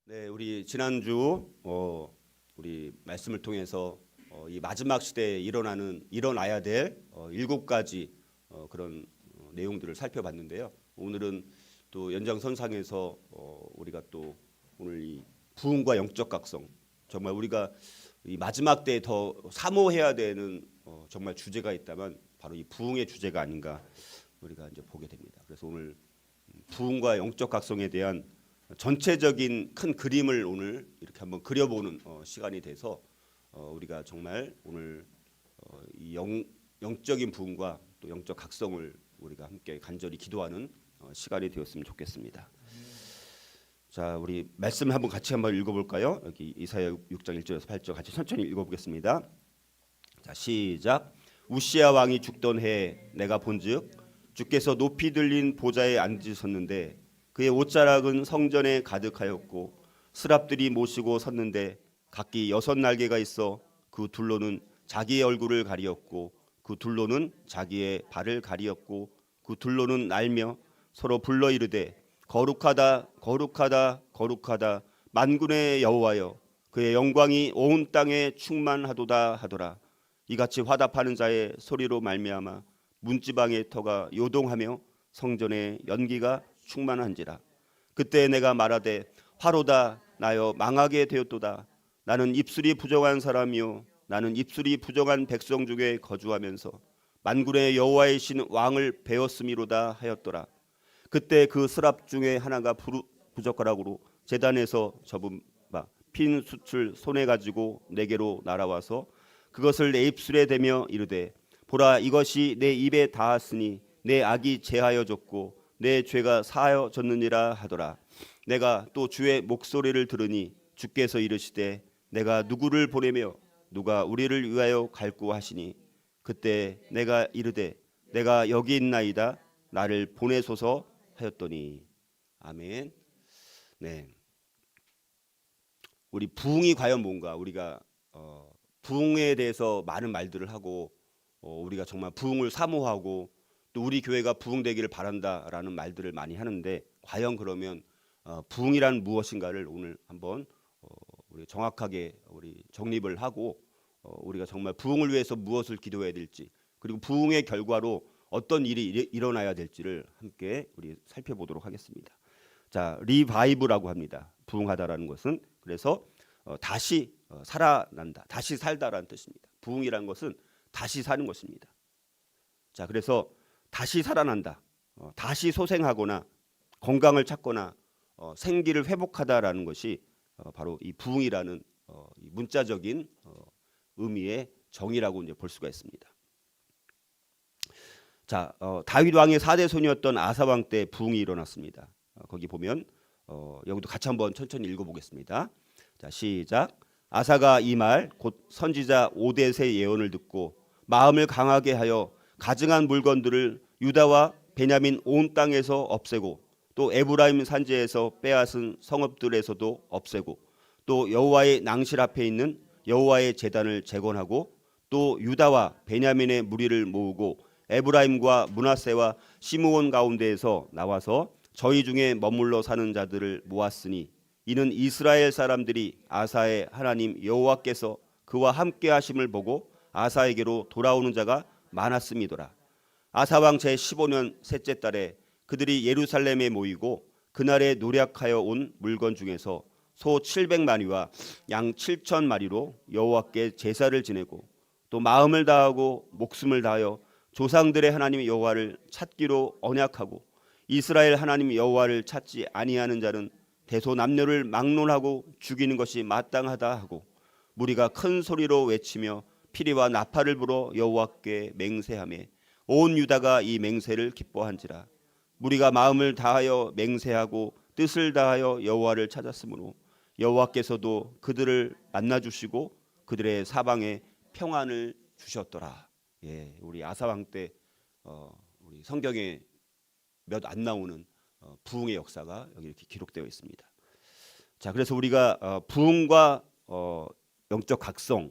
네, 우리 지난주 우리 말씀을 통해서 이 마지막 시대에 일어나야 될 7가지 그런 내용들을 살펴봤는데요. 오늘은 또 연장선상에서 우리가 또 오늘 이 부흥과 영적 각성, 정말 우리가 이 마지막 때에 더 사모해야 되는 정말 주제가 있다면 바로 이 부흥의 주제가 아닌가 우리가 이제 보게 됩니다. 그래서 오늘 부흥과 영적 각성에 대한 전체적인 큰 그림을 오늘 이렇게 한번 그려보는 시간이 돼서 우리가 정말 오늘 이 영적인 부흥과 또 영적 각성을 우리가 함께 간절히 기도하는 시간이 되었으면 좋겠습니다. 자, 우리 말씀 한번 같이 한번 읽어볼까요? 여기 이사야 6장 1절에서 8절 같이 천천히 읽어보겠습니다. 자, 시작. 우시야 왕이 죽던 해에 내가 본즉 주께서 높이 들린 보좌에 앉으셨는데 그의 옷자락은 성전에 가득하였고 스랍들이 모시고 섰는데 각기 6날개가 있어 그 둘로는 자기의 얼굴을 가리었고 그 둘로는 자기의 발을 가리었고 그 둘로는 날며 서로 불러 이르되 거룩하다 거룩하다 거룩하다 만군의 여호와여 그의 영광이 온 땅에 충만하도다 하더라. 이같이 화답하는 자의 소리로 말미암아 문지방의 터가 요동하며 성전의 연기가 충만한지라. 그때 내가 말하되 화로다 나여 망하게 되었도다. 나는 입술이 부정한 사람이요 나는 입술이 부정한 백성 중에 거주하면서 만군의 여호와의 신 왕을 배웠음이로다 하였더라. 그때 그 스랍 중에 하나가 부젓가락으로 제단에서 접은 바 핀 숯을 손에 가지고 내게로 날아와서 그것을 내 입술에 대며 이르되 보라 이것이 내 입에 닿았으니 내 악이 제하여졌고 내 죄가 사하여졌느니라 하더라. 내가 또 주의 목소리를 들으니 주께서 이르시되 내가 누구를 보내며 누가 우리를 위하여 갈구 하시니 그때 내가 이르되 내가 여기 있나이다 나를 보내소서 하였더니. 아멘. 네, 우리 부흥이 과연 뭔가 우리가 부흥에 대해서 많은 말들을 하고 우리가 정말 부흥을 사모하고 또 우리 교회가 부흥되기를 바란다라는 말들을 많이 하는데 과연 그러면 부흥이란 무엇인가를 오늘 한번 우리 정확하게 우리 정립을 하고 우리가 정말 부흥을 위해서 무엇을 기도해야 될지 그리고 부흥의 결과로 어떤 일이 일어나야 될지를 함께 우리 살펴보도록 하겠습니다. 자, 리바이브라고 합니다. 부흥하다라는 것은 그래서 다시 살아난다, 다시 살다라는 뜻입니다. 부흥이라는 것은 다시 사는 것입니다. 자, 그래서 다시 살아난다, 다시 소생하거나 건강을 찾거나 생기를 회복하다라는 것이 바로 이 부흥이라는 이 문자적인 의미의 정의라고 이제 볼 수가 있습니다. 자, 다윗 왕의 4대 손이었던 아사 왕 때 부흥이 일어났습니다. 거기 보면 여기도 같이 한번 천천히 읽어보겠습니다. 자, 시작. 아사가 이 말 곧 선지자 오뎃의 예언을 듣고 마음을 강하게 하여 가증한 물건들을 유다와 베냐민 온 땅에서 없애고 또 에브라임 산지에서 빼앗은 성읍들에서도 없애고 또 여호와의 낭실 앞에 있는 여호와의 제단을 재건하고 또 유다와 베냐민의 무리를 모으고 에브라임과 므낫세와 시므온 가운데에서 나와서 저희 중에 머물러 사는 자들을 모았으니 이는 이스라엘 사람들이 아사의 하나님 여호와께서 그와 함께 하심을 보고 아사에게로 돌아오는 자가 많았음이더라. 아사왕 제15년 셋째 달에 그들이 예루살렘에 모이고 그날에 노략하여 온 물건 중에서 소 700마리와 양 7,000마리로 여호와께 제사를 지내고 또 마음을 다하고 목숨을 다하여 조상들의 하나님 여호와를 찾기로 언약하고 이스라엘 하나님 여호와를 찾지 아니하는 자는 대소남녀를 막론하고 죽이는 것이 마땅하다 하고 무리가 큰 소리로 외치며 피리와 나팔을 불어 여호와께 맹세하며 온 유다가 이 맹세를 기뻐한지라. 무리가 마음을 다하여 맹세하고 뜻을 다하여 여호와를 찾았으므로 여호와께서도 그들을 만나 주시고 그들의 사방에 평안을 주셨더라. 예, 우리 아사 왕 때 우리 성경에 몇 안 나오는 부흥의 역사가 여기 이렇게 기록되어 있습니다. 자, 그래서 우리가 부흥과 영적 각성의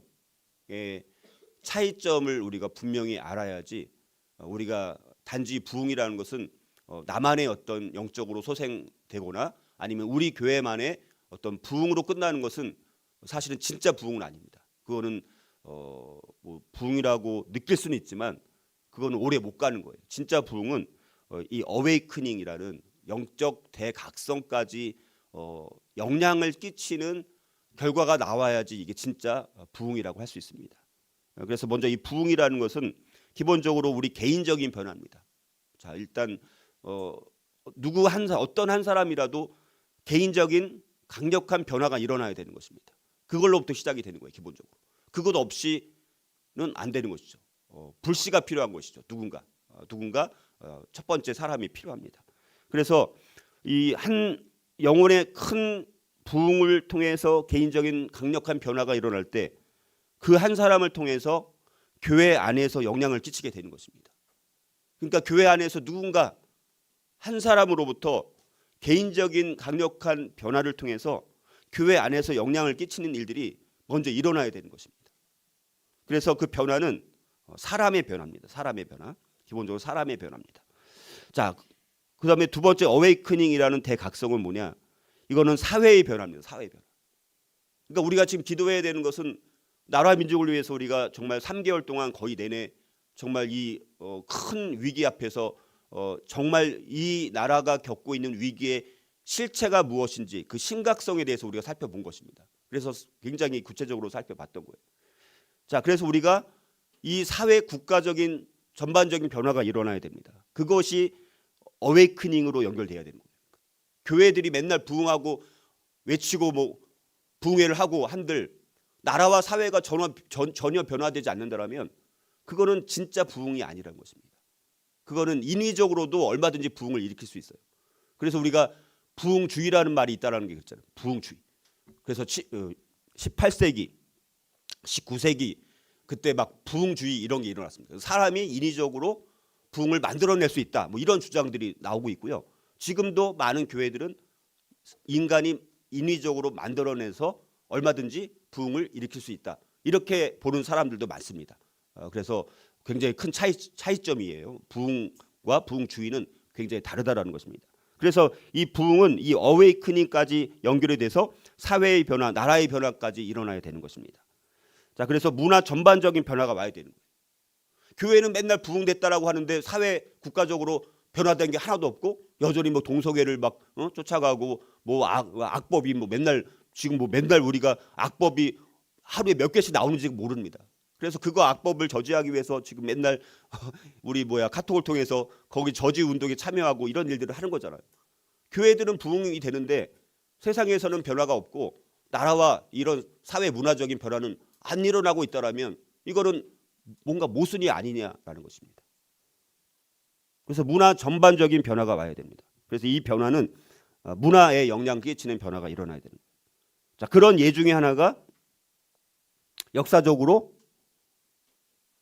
차이점을 우리가 분명히 알아야지 우리가 단지 부흥이라는 것은 나만의 어떤 영적으로 소생되거나 아니면 우리 교회만의 어떤 부흥으로 끝나는 것은 사실은 진짜 부흥은 아닙니다. 그거는 뭐 부흥이라고 느낄 수는 있지만 그거는 오래 못 가는 거예요. 진짜 부흥은 이 어웨이크닝이라는 영적 대각성까지 영향을 끼치는 결과가 나와야지 이게 진짜 부흥이라고 할 수 있습니다. 그래서 먼저 이 부흥이라는 것은 기본적으로 우리 개인적인 변화입니다. 자, 일단 어떤 한 사람이라도 개인적인 강력한 변화가 일어나야 되는 것입니다. 그걸로부터 시작이 되는 거예요. 기본적으로. 그것 없이는 안 되는 것이죠. 불씨가 필요한 것이죠. 누군가 첫 번째 사람이 필요합니다. 그래서 이 한 영혼의 큰 부흥을 통해서 개인적인 강력한 변화가 일어날 때 그 한 사람을 통해서 교회 안에서 영향을 끼치게 되는 것입니다. 그러니까 교회 안에서 누군가 한 사람으로부터 개인적인 강력한 변화를 통해서 교회 안에서 영향을 끼치는 일들이 먼저 일어나야 되는 것입니다. 그래서 그 변화는 사람의 변화입니다. 사람의 변화. 기본적으로 사람의 변화입니다. 자, 그다음에 두 번째 어웨이크닝이라는 대각성은 뭐냐? 이거는 사회의 변화입니다. 사회의 변화. 그러니까 우리가 지금 기도해야 되는 것은 나라 민족을 위해서 우리가 정말 3개월 동안 거의 내내 정말 이 큰 위기 앞에서 정말 이 나라가 겪고 있는 위기의 실체가 무엇인지 그 심각성에 대해서 우리가 살펴본 것입니다. 그래서 굉장히 구체적으로 살펴봤던 거예요. 자, 그래서 우리가 이 사회 국가적인 전반적인 변화가 일어나야 됩니다. 그것이 어웨이크닝으로 연결돼야 되는 거예요. 교회들이 맨날 부흥하고 외치고 뭐 부흥회를 하고 한들 나라와 사회가 전혀 변화되지 않는다라면 그거는 진짜 부흥이 아니라는 것입니다. 그거는 인위적으로도 얼마든지 부흥을 일으킬 수 있어요. 그래서 우리가 부흥주의라는 말이 있다라는 게 있잖아요. 부흥주의. 그래서 18세기, 19세기 그때 막 부흥주의 이런 게 일어났습니다. 사람이 인위적으로 부흥을 만들어낼 수 있다. 뭐 이런 주장들이 나오고 있고요. 지금도 많은 교회들은 인간이 인위적으로 만들어내서 얼마든지 부흥을 일으킬 수 있다. 이렇게 보는 사람들도 많습니다. 그래서 굉장히 큰 차이점이에요. 부흥과 부흥주의는 굉장히 다르다라는 것입니다. 그래서 이 부흥은 이 어웨이크닝까지 연결이 돼서 사회의 변화, 나라의 변화까지 일어나야 되는 것입니다. 자, 그래서 문화 전반적인 변화가 와야 되는 거예요. 교회는 맨날 부흥됐다라고 하는데 사회 국가적으로 변화된 게 하나도 없고 여전히 뭐 동성애를 막 쫓아가고 뭐 악법이 뭐 맨날 지금 뭐 맨날 우리가 악법이 하루에 몇 개씩 나오는지 모릅니다. 그래서 그거 악법을 저지하기 위해서 지금 맨날 우리 카톡을 통해서 거기 저지 운동에 참여하고 이런 일들을 하는 거잖아요. 교회들은 부흥이 되는데 세상에서는 변화가 없고 나라와 이런 사회 문화적인 변화는 안 일어나고 있다라면 이거는 뭔가 모순이 아니냐라는 것입니다. 그래서 문화 전반적인 변화가 와야 됩니다. 그래서 이 변화는 문화에 영향 끼치는 변화가 일어나야 됩니다. 자, 그런 예 중에 하나가 역사적으로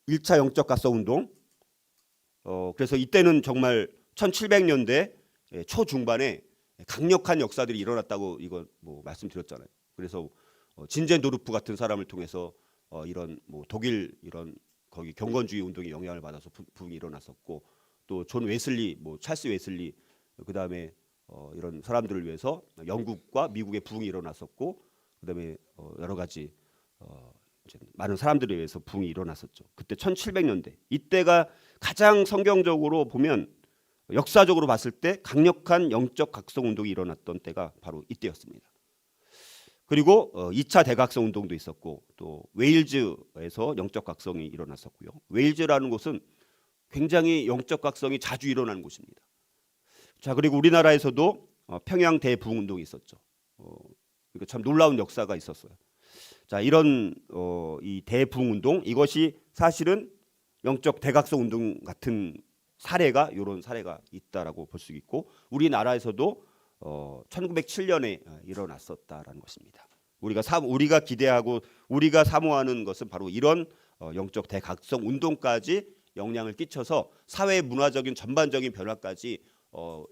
1차 영적 각성 운동. 그래서 이때는 정말 1700년대 초중반에 강력한 역사들이 일어났다고 이거 뭐 말씀드렸잖아요. 그래서 진젠도르프 같은 사람을 통해서 이런 뭐 독일 이런 거기 경건주의 운동에 영향을 받아서 부흥이 일어났었고 또 존 웨슬리, 뭐 찰스 웨슬리 그다음에 이런 사람들을 위해서 영국과 미국의 부흥이 일어났었고 그다음에 여러 가지 이제 많은 사람들에 의해서 부흥이 일어났었죠. 그때 1700년대 이때가 가장 성경적으로 보면 역사적으로 봤을 때 강력한 영적 각성 운동이 일어났던 때가 바로 이때였습니다. 그리고 2차 대각성 운동도 있었고 또 웨일즈에서 영적 각성이 일어났었고요. 웨일즈라는 곳은 굉장히 영적 각성이 자주 일어나는 곳입니다. 자, 그리고 우리나라에서도 평양 대부흥 운동이 있었죠. 이거 참 놀라운 역사가 있었어요. 자, 이런 이 대부흥 운동 이것이 사실은 영적 대각성 운동 같은 사례가 이런 사례가 있다라고 볼 수 있고 우리나라에서도 1907년에 일어났었다라는 것입니다. 우리가 기대하고 우리가 사모하는 것은 바로 이런 영적 대각성 운동까지 영향을 끼쳐서 사회 문화적인 전반적인 변화까지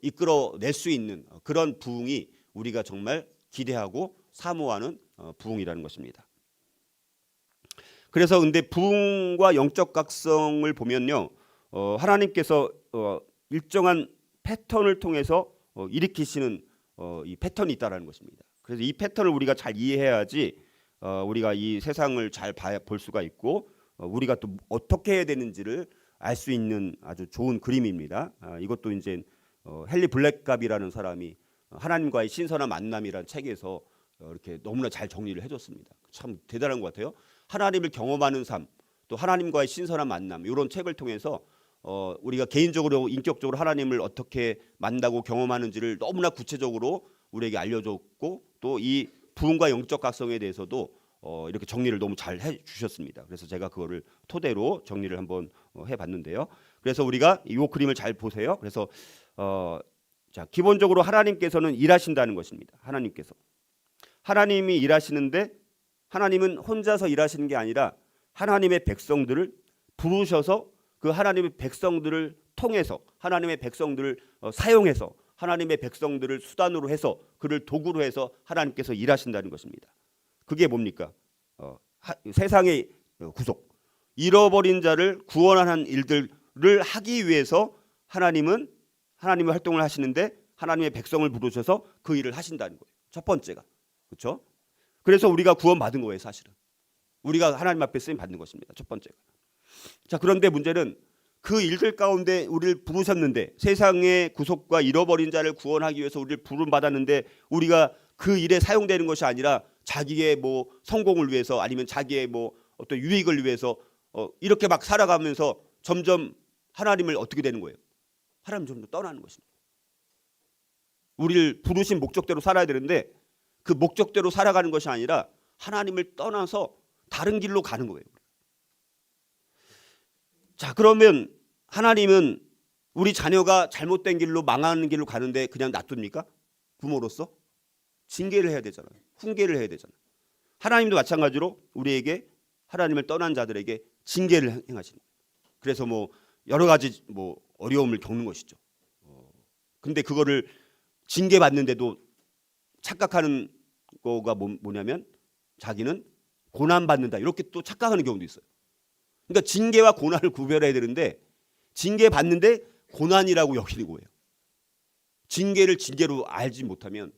이끌어낼 수 있는 그런 부흥이 우리가 정말 기대하고 사모하는 부흥이라는 것입니다. 그래서 근데 부흥과 영적 각성을 보면요, 하나님께서 일정한 패턴을 통해서 일으키시는 이 패턴이 있다라는 것입니다. 그래서 이 패턴을 우리가 잘 이해해야지 우리가 이 세상을 잘 볼 수가 있고 우리가 또 어떻게 해야 되는지를 알 수 있는 아주 좋은 그림입니다. 이것도 이제 헨리 블랙갑이라는 사람이 하나님과의 신선한 만남이라는 책에서 이렇게 너무나 잘 정리를 해줬습니다. 참 대단한 것 같아요. 하나님을 경험하는 삶, 또 하나님과의 신선한 만남 이런 책을 통해서 우리가 개인적으로 인격적으로 하나님을 어떻게 만나고 경험하는지를 너무나 구체적으로 우리에게 알려줬고 또 이 부흥과 영적 각성에 대해서도 이렇게 정리를 너무 잘 해주셨습니다. 그래서 제가 그거를 토대로 정리를 한번 해봤는데요. 그래서 우리가 이 그림을 잘 보세요. 그래서 자 기본적으로 하나님께서는 일하신다는 것입니다. 하나님이 일하시는데 하나님은 혼자서 일하시는 게 아니라 하나님의 백성들을 부르셔서 그 하나님의 백성들을 통해서 하나님의 백성들을 사용해서 하나님의 백성들을 수단으로 해서 그를 도구로 해서 하나님께서 일하신다는 것입니다. 그게 뭡니까? 세상의 구속, 잃어버린 자를 구원하는 일들을 하기 위해서 하나님의 활동을 하시는데 하나님의 백성을 부르셔서 그 일을 하신다는 거예요. 첫 번째가. 그렇죠? 그래서 우리가 구원받은 거예요, 사실은. 우리가 하나님 앞에 쓰임 받는 것입니다. 첫 번째가. 자, 그런데 문제는 그 일들 가운데 우리를 부르셨는데 세상의 구속과 잃어버린 자를 구원하기 위해서 우리를 부름 받았는데 우리가 그 일에 사용되는 것이 아니라 자기의 뭐 성공을 위해서 아니면 자기의 뭐 어떤 유익을 위해서 이렇게 막 살아가면서 점점 하나님을 어떻게 되는 거예요? 하나님 점점 떠나는 것입니다. 우리를 부르신 목적대로 살아야 되는데 그 목적대로 살아가는 것이 아니라 하나님을 떠나서 다른 길로 가는 거예요. 자, 그러면 하나님은 우리 자녀가 잘못된 길로 망하는 길로 가는데 그냥 놔둡니까? 부모로서 징계를 해야 되잖아요. 훈계를 해야 되잖아요. 하나님도 마찬가지로 우리에게 하나님을 떠난 자들에게 징계를 행하시는 거예요. 그래서 뭐 여러 가지 뭐 어려움을 겪는 것이죠. 근데 그거를 징계 받는데도 착각하는 거가 뭐냐면 자기는 고난 받는다 이렇게 또 착각하는 경우도 있어요. 그러니까 징계와 고난을 구별해야 되는데 징계 받는데 고난이라고 여기는 거예요. 징계를 징계로 알지 못하면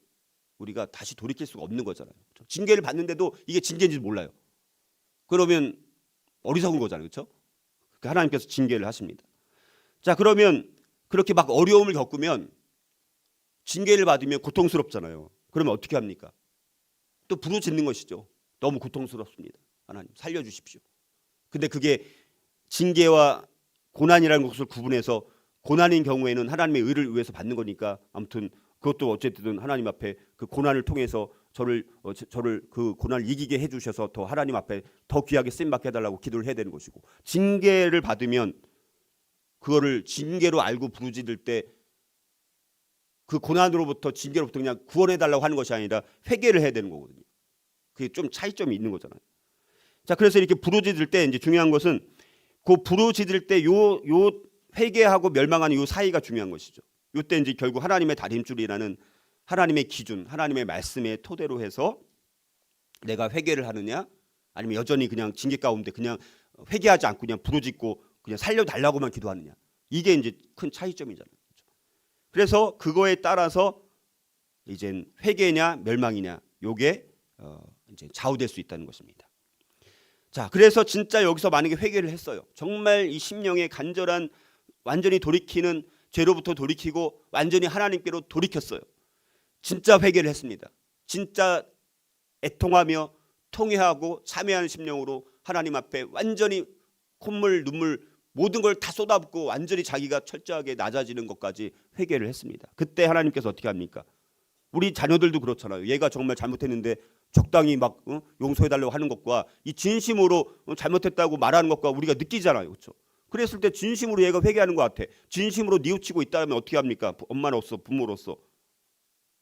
우리가 다시 돌이킬 수가 없는 거잖아요. 그렇죠? 징계를 받는데도 이게 징계인지 몰라요. 그러면 어리석은 거잖아요. 그렇죠? 하나님께서 징계를 하십니다. 자, 그러면 그렇게 막 어려움을 겪으면 징계를 받으면 고통스럽잖아요. 그러면 어떻게 합니까? 또 부르짖는 것이죠. 너무 고통스럽습니다. 하나님 살려주십시오. 근데 그게 징계와 고난이라는 것을 구분해서 고난인 경우에는 하나님의 의를 위해서 받는 거니까 아무튼 그것도 어쨌든 하나님 앞에 그 고난을 통해서 저를 그 고난을 이기게 해주셔서 더 하나님 앞에 더 귀하게 쓰임받게 해달라고 기도를 해야 되는 것이고 징계를 받으면 그거를 징계로 알고 부르짖을 때 그 고난으로부터 징계로부터 그냥 구원해달라고 하는 것이 아니라 회개를 해야 되는 거거든요. 그게 좀 차이점이 있는 거잖아요. 자, 그래서 이렇게 부르짖을 때 이제 중요한 것은 그 부르짖을 때 요 회개하고 멸망하는 요 사이가 중요한 것이죠. 요때 이제 결국 하나님의 다림줄이라는 하나님의 기준, 하나님의 말씀의 토대로 해서 내가 회개를 하느냐 아니면 여전히 그냥 징계 가운데 그냥 회개하지 않고 그냥 부르짖고 그냥 살려달라고만 기도하느냐. 이게 이제 큰 차이점이잖아요. 그래서 그거에 따라서 이제 회개냐 멸망이냐 요게 이제 좌우될 수 있다는 것입니다. 자, 그래서 진짜 여기서 만약에 회개를 했어요. 정말 이 심령의 간절한 완전히 돌이키는 죄로부터 돌이키고 완전히 하나님께로 돌이켰어요. 진짜 회개를 했습니다. 진짜 애통하며 통회하고 참회하는 심령으로 하나님 앞에 완전히 콧물 눈물 모든 걸 다 쏟아붓고 완전히 자기가 철저하게 낮아지는 것까지 회개를 했습니다. 그때 하나님께서 어떻게 합니까? 우리 자녀들도 그렇잖아요. 얘가 정말 잘못했는데 적당히 막 용서해달라고 하는 것과 이 진심으로 잘못했다고 말하는 것과 우리가 느끼잖아요. 그렇죠? 그랬을 때 진심으로 얘가 회개하는 것 같아. 진심으로 뉘우치고 있다면 어떻게 합니까? 엄마로서 부모로서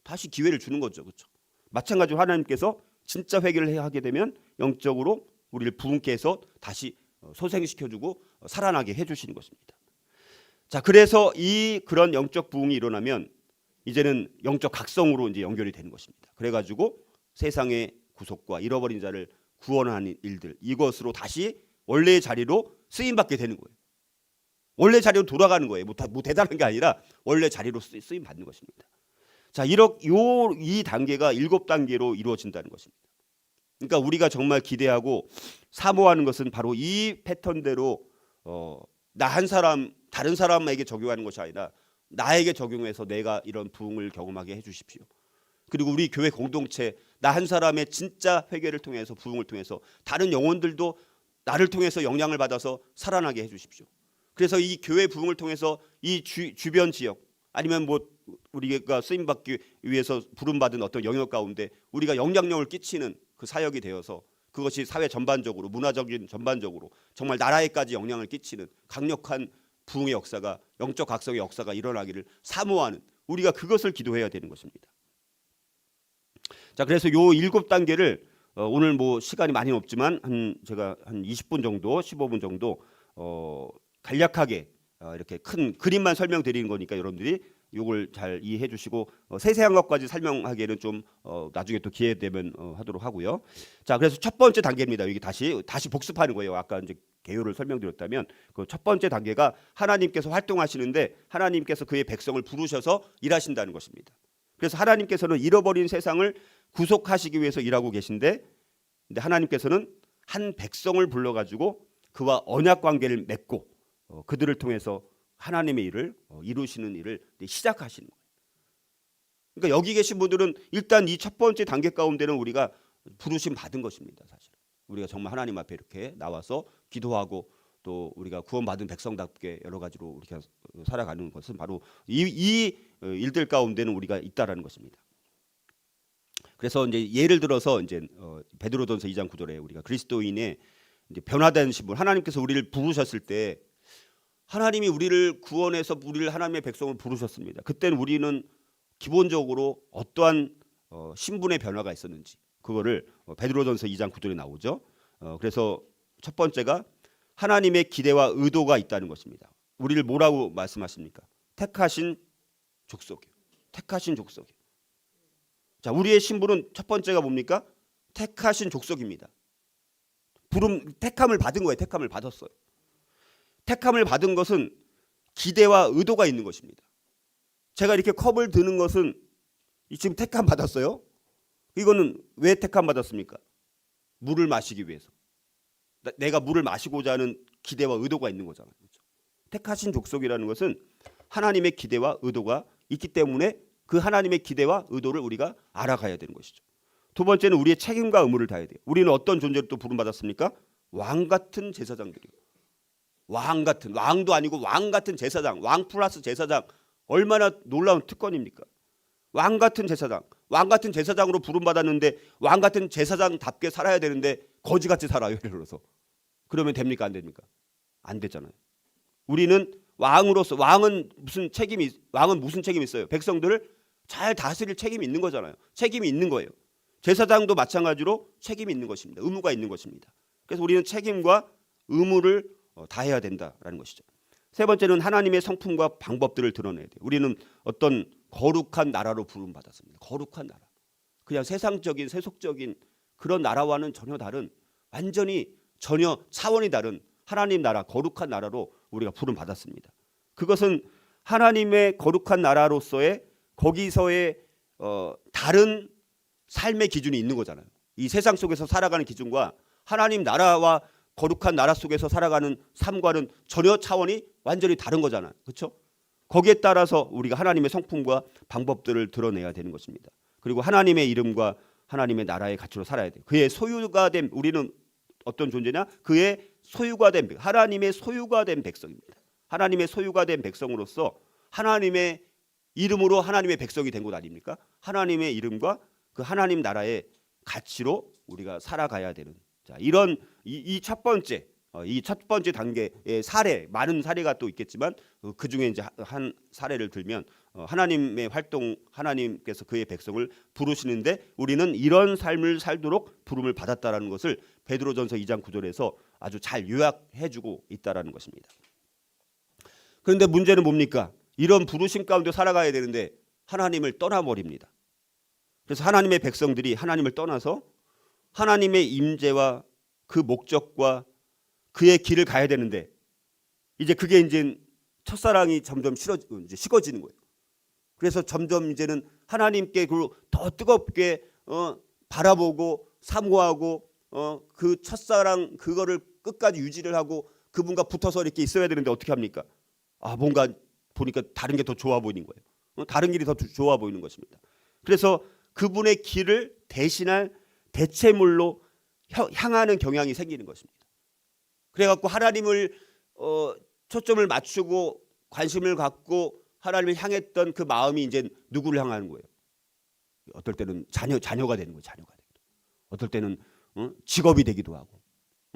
다시 기회를 주는 거죠. 그렇죠? 마찬가지로 하나님께서 진짜 회개를 하게 되면 영적으로 우리를 부흥케 해서 다시 소생시켜주고 살아나게 해주시는 것입니다. 자, 그래서 이 그런 영적 부흥이 일어나면 이제는 영적 각성으로 이제 연결이 되는 것입니다. 그래가지고 세상의 구속과 잃어버린 자를 구원하는 일들 이것으로 다시 원래의 자리로 쓰임 받게 되는 거예요. 원래 자리로 돌아가는 거예요. 뭐 대단한 게 아니라 원래 자리로 쓰임 받는 것입니다. 자, 이 단계가 7단계로 이루어진다는 것입니다. 그러니까 우리가 정말 기대하고 사모하는 것은 바로 이 패턴대로 나 한 사람 다른 사람에게 적용하는 것이 아니라 나에게 적용해서 내가 이런 부흥을 경험하게 해주십시오. 그리고 우리 교회 공동체 나 한 사람의 진짜 회개를 통해서 부흥을 통해서 다른 영혼들도 나를 통해서 영향을 받아서 살아나게 해주십시오. 그래서 이 교회 부흥을 통해서 이 주변 지역 아니면 뭐 우리가 쓰임받기 위해서 부름받은 어떤 영역 가운데 우리가 영향력을 끼치는 그 사역이 되어서 그것이 사회 전반적으로 문화적인 전반적으로 정말 나라에까지 영향을 끼치는 강력한 부흥의 역사가 영적 각성의 역사가 일어나기를 사모하는 우리가 그것을 기도해야 되는 것입니다. 자, 그래서 요 7단계를 오늘 뭐 시간이 많이 없지만 제가 한 20분 정도 15분 정도 간략하게 이렇게 큰 그림만 설명드리는 거니까 여러분들이 요걸 잘 이해해 주시고 세세한 것까지 설명하기에는 좀 나중에 또 기회 되면 하도록 하고요. 자, 그래서 첫 번째 단계입니다. 여기 다시 복습하는 거예요. 아까 이제 개요를 설명드렸다면 그 첫 번째 단계가 하나님께서 활동하시는데 하나님께서 그의 백성을 부르셔서 일하신다는 것입니다. 그래서 하나님께서는 잃어버린 세상을 구속하시기 위해서 일하고 계신데 근데 하나님께서는 한 백성을 불러가지고 그와 언약 관계를 맺고 그들을 통해서 하나님의 일을 이루시는 일을 시작하시는 거예요. 그러니까 여기 계신 분들은 일단 이 첫 번째 단계 가운데는 우리가 부르심 받은 것입니다. 사실 우리가 정말 하나님 앞에 이렇게 나와서 기도하고 또 우리가 구원받은 백성답게 여러 가지로 우리가 살아가는 것은 바로 이 일들 가운데는 우리가 있다라는 것입니다. 그래서 이제 예를 들어서 이제 베드로전서 2장 9절에 우리가 그리스도인의 이제 변화된 신분 하나님께서 우리를 부르셨을 때 하나님이 우리를 구원해서 우리를 하나님의 백성을 부르셨습니다. 그때는 우리는 기본적으로 어떠한 신분의 변화가 있었는지 그거를 베드로전서 2장 9절에 나오죠. 그래서 첫 번째가 하나님의 기대와 의도가 있다는 것입니다. 우리를 뭐라고 말씀하십니까? 택하신 족속이요. 택하신 족속이요. 자, 우리의 신분은 첫 번째가 뭡니까? 택하신 족속입니다. 택함을 받은 거예요. 택함을 받았어요. 택함을 받은 것은 기대와 의도가 있는 것입니다. 제가 이렇게 컵을 드는 것은 지금 택함 받았어요. 이거는 왜 택함 받았습니까? 물을 마시기 위해서. 내가 물을 마시고자 하는 기대와 의도가 있는 거잖아요. 그렇죠? 택하신 족속이라는 것은 하나님의 기대와 의도가 있기 때문에 그 하나님의 기대와 의도를 우리가 알아가야 되는 것이죠. 두 번째는 우리의 책임과 의무를 다해야 돼요. 우리는 어떤 존재로 또 부름받았습니까? 왕 같은 제사장들이요. 왕 같은, 왕도 아니고 왕 같은 제사장, 왕 플러스 제사장, 얼마나 놀라운 특권입니까? 왕 같은 제사장, 왕 같은 제사장으로 부름받았는데 왕 같은 제사장답게 살아야 되는데 거지같이 살아요. 예를 들어서. 그러면 됩니까? 안 됩니까? 안 되잖아요. 우리는 왕으로서 왕은 무슨 책임이 있어요? 백성들을 잘 다스릴 책임이 있는 거잖아요. 책임이 있는 거예요. 제사장도 마찬가지로 책임이 있는 것입니다. 의무가 있는 것입니다. 그래서 우리는 책임과 의무를 다해야 된다라는 것이죠. 세 번째는 하나님의 성품과 방법들을 드러내야 돼요. 우리는 어떤 거룩한 나라로 부름받았습니다. 거룩한 나라. 그냥 세상적인 세속적인 그런 나라와는 전혀 다른 완전히 전혀 차원이 다른 하나님 나라 거룩한 나라로 우리가 부름받았습니다. 그것은 하나님의 거룩한 나라로서의 거기서의 다른 삶의 기준이 있는 거잖아요. 이 세상 속에서 살아가는 기준과 하나님 나라와 거룩한 나라 속에서 살아가는 삶과는 전혀 차원이 완전히 다른 거잖아요. 그렇죠? 거기에 따라서 우리가 하나님의 성품과 방법들을 드러내야 되는 것입니다. 그리고 하나님의 이름과 하나님의 나라의 가치로 살아야 돼요. 그의 소유가 된 우리는 어떤 존재냐? 그의 소유가 된 하나님의 소유가 된 백성입니다. 하나님의 소유가 된 백성으로서 하나님의 이름으로 하나님의 백성이 된 것 아닙니까? 하나님의 이름과 그 하나님 나라의 가치로 우리가 살아가야 되는 자, 이런 이 첫 번째 이 첫 번째 단계의 사례 많은 사례가 또 있겠지만 그 중에 이제 한 사례를 들면 하나님의 활동 하나님께서 그의 백성을 부르시는데 우리는 이런 삶을 살도록 부름을 받았다라는 것을 베드로전서 2장 9절에서 아주 잘 요약해주고 있다라는 것입니다. 그런데 문제는 뭡니까? 이런 부르심 가운데 살아가야 되는데 하나님을 떠나버립니다. 그래서 하나님의 백성들이 하나님을 떠나서 하나님의 임재와 그 목적과 그의 길을 가야 되는데 이제 그게 이제 첫사랑이 점점 식어지는 거예요. 그래서 점점 이제는 하나님께 더 뜨겁게 바라보고 사모하고 그 첫사랑 그거를 끝까지 유지를 하고 그분과 붙어서 이렇게 있어야 되는데 어떻게 합니까? 뭔가 보니까 다른 게 더 좋아 보이는 거예요. 다른 길이 더 좋아 보이는 것입니다. 그래서 그분의 길을 대신할 대체물로 향하는 경향이 생기는 것입니다. 그래갖고 하나님을 초점을 맞추고 관심을 갖고 하나님을 향했던 그 마음이 이제 누구를 향하는 거예요? 어떨 때는 자녀가 되는 거예요. 자녀가 되기도. 어떨 때는 직업이 되기도 하고,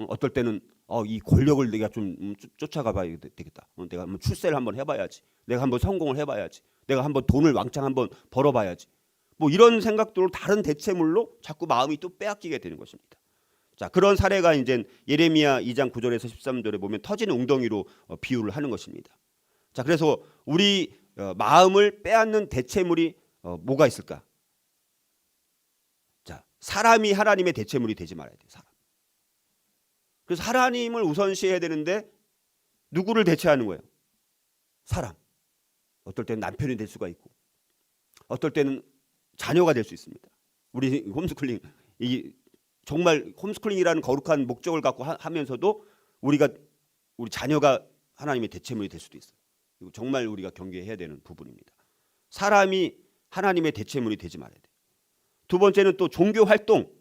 어떨 때는 이 권력을 내가 좀 쫓아가 봐야 되겠다. 내가 한번 출세를 한번 해봐야지. 내가 한번 성공을 해봐야지. 내가 한번 돈을 왕창 한번 벌어봐야지. 뭐 이런 생각들로 다른 대체물로 자꾸 마음이 또 빼앗기게 되는 것입니다. 자, 그런 사례가 이제 예레미야 2장 9절에서 13절에 보면 터진 웅덩이로 비유를 하는 것입니다. 자, 그래서 우리 마음을 빼앗는 대체물이 뭐가 있을까? 자, 사람이 하나님의 대체물이 되지 말아야 돼요. 사람. 그래서 하나님을 우선시해야 되는데 누구를 대체하는 거예요? 사람. 어떨 때는 남편이 될 수가 있고, 어떨 때는 자녀가 될 수 있습니다. 우리 홈스쿨링 정말 홈스쿨링이라는 거룩한 목적을 갖고 하면서도 우리 자녀가 하나님의 대체물이 될 수도 있어요. 이거 정말 우리가 경계해야 되는 부분입니다. 사람이 하나님의 대체물이 되지 말아야 돼요. 두 번째는 또 종교 활동,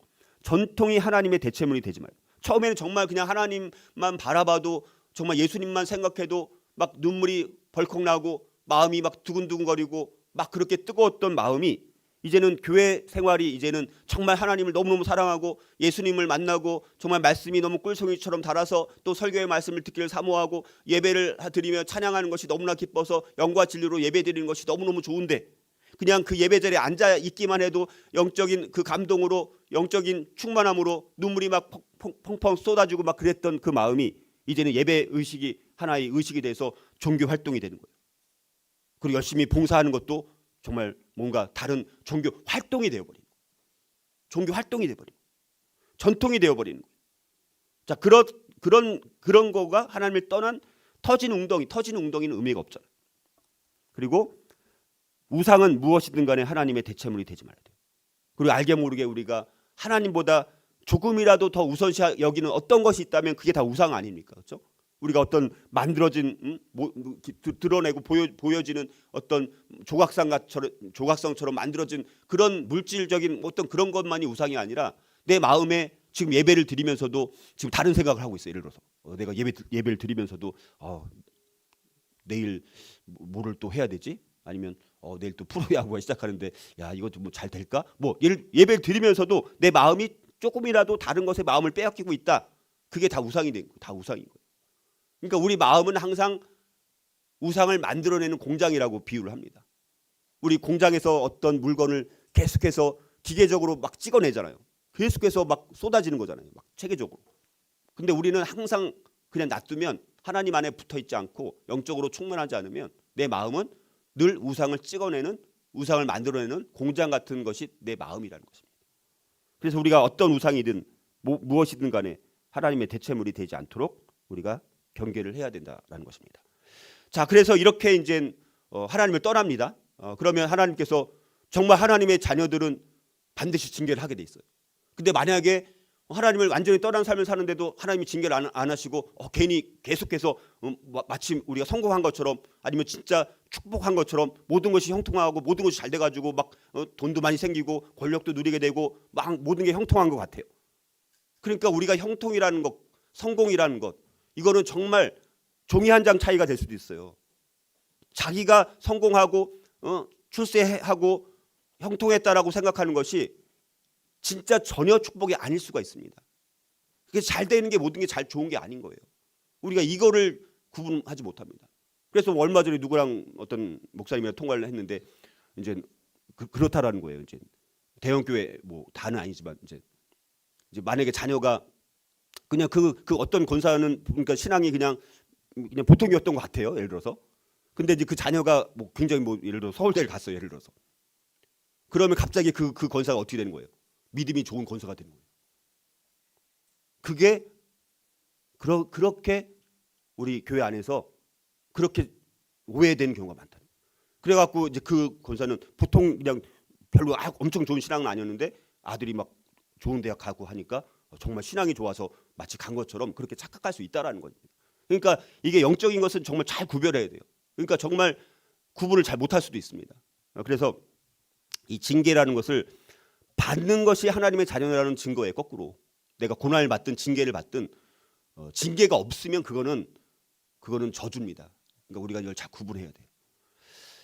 전통이 하나님의 대체물이 되지 말아요. 처음에는 정말 그냥 하나님만 바라봐도 정말 예수님만 생각해도 막 눈물이 벌컥 나고 마음이 막 두근두근거리고 막 그렇게 뜨거웠던 마음이 이제는 교회 생활이 이제는 정말 하나님을 너무너무 사랑하고 예수님을 만나고 정말 말씀이 너무 꿀송이처럼 달아서 또 설교의 말씀을 듣기를 사모하고 예배를 드리며 찬양하는 것이 너무나 기뻐서 영과 진리로 예배 드리는 것이 너무너무 좋은데 그냥 그 예배자리에 앉아 있기만 해도 영적인 그 감동으로 영적인 충만함으로 눈물이 막 펑펑 쏟아지고 막 그랬던 그 마음이 이제는 예배 의식이 하나의 의식이 돼서 종교 활동이 되는 거예요. 그리고 열심히 봉사하는 것도 정말 뭔가 다른 종교 활동이 되어버리는 거예요. 종교 활동이 되어버리고 전통이 되어버리는 거예요. 자, 그런 거가 하나님을 떠난 터진 웅덩이는 의미가 없잖아요. 그리고 우상은 무엇이든 간에 하나님의 대체물이 되지 말아야 돼요. 그리고 알게 모르게 우리가 하나님보다 조금이라도 더 우선시 여기는 어떤 것이 있다면 그게 다 우상 아닙니까? 그렇죠? 우리가 어떤 만들어진 드러내고 보여지는 어떤 조각성처럼 만들어진 그런 물질적인 어떤 그런 것만이 우상이 아니라 내 마음에 지금 예배를 드리면서도 지금 다른 생각을 하고 있어요. 예를 들어서 내가 예배를 드리면서도 내일 뭐를 또 해야 되지? 아니면 내일 또 프로야구가 시작하는데 야 이거 좀 뭐 잘 될까? 뭐 예배를 드리면서도 내 마음이 조금이라도 다른 것에 마음을 빼앗기고 있다. 그게 다 우상이 된 거예요. 다 우상인 거예요. 그러니까 우리 마음은 항상 우상을 만들어내는 공장이라고 비유를 합니다. 우리 공장에서 어떤 물건을 계속해서 기계적으로 막 찍어내잖아요. 계속해서 막 쏟아지는 거잖아요. 막 체계적으로. 근데 우리는 항상 그냥 놔두면 하나님 안에 붙어 있지 않고 영적으로 충만하지 않으면 내 마음은 늘 우상을 찍어내는 우상을 만들어내는 공장 같은 것이 내 마음이라는 것입니다. 그래서 우리가 어떤 우상이든 무엇이든 간에 하나님의 대체물이 되지 않도록 우리가 경계를 해야 된다라는 것입니다. 자, 그래서 이렇게 이제 하나님을 떠납니다. 그러면 하나님께서 정말 하나님의 자녀들은 반드시 징계를 하게 돼 있어요. 근데 만약에 하나님을 완전히 떠난 삶을 사는데도 하나님이 징계를 안 하시고 괜히 계속해서 마침 우리가 성공한 것처럼 아니면 진짜 축복한 것처럼 모든 것이 형통하고 모든 것이 잘 돼가지고 막 돈도 많이 생기고 권력도 누리게 되고 막 모든 게 형통한 것 같아요. 그러니까 우리가 형통이라는 것, 성공이라는 것 이거는 정말 종이 한 장 차이가 될 수도 있어요. 자기가 성공하고 출세하고 형통했다라고 생각하는 것이 진짜 전혀 축복이 아닐 수가 있습니다. 그게 잘 되는 게 모든 게 잘 좋은 게 아닌 거예요. 우리가 이거를 구분하지 못합니다. 그래서 얼마 전에 누구랑 어떤 목사님이랑 통화를 했는데 이제 그렇다라는 거예요. 이제 대형 교회 뭐 다는 아니지만 이제 만약에 자녀가 그냥 그 어떤 권사는 그러니까 신앙이 그냥 보통이었던 것 같아요. 예를 들어서. 근데 이제 그 자녀가 뭐 굉장히 뭐 예를 들어 서울대를 갔어요. 예를 들어서. 그러면 갑자기 그 권사가 어떻게 되는 거예요? 믿음이 좋은 권사가 되는 거예요. 그게 그렇게 우리 교회 안에서 그렇게 오해되는 경우가 많다. 그래갖고 이제 그 권사는 보통 그냥 별로 엄청 좋은 신앙은 아니었는데 아들이 막 좋은 대학 가고 하니까 정말 신앙이 좋아서 마치 간 것처럼 그렇게 착각할 수 있다라는 거죠. 그러니까 이게 영적인 것은 정말 잘 구별해야 돼요. 그러니까 정말 구분을 잘 못할 수도 있습니다. 그래서 이 징계라는 것을 받는 것이 하나님의 자녀라는 증거예요. 거꾸로 내가 고난을 받든 징계를 받든 징계가 없으면 그거는 저주입니다. 그러니까 우리가 이걸 잘 구분해야 돼요.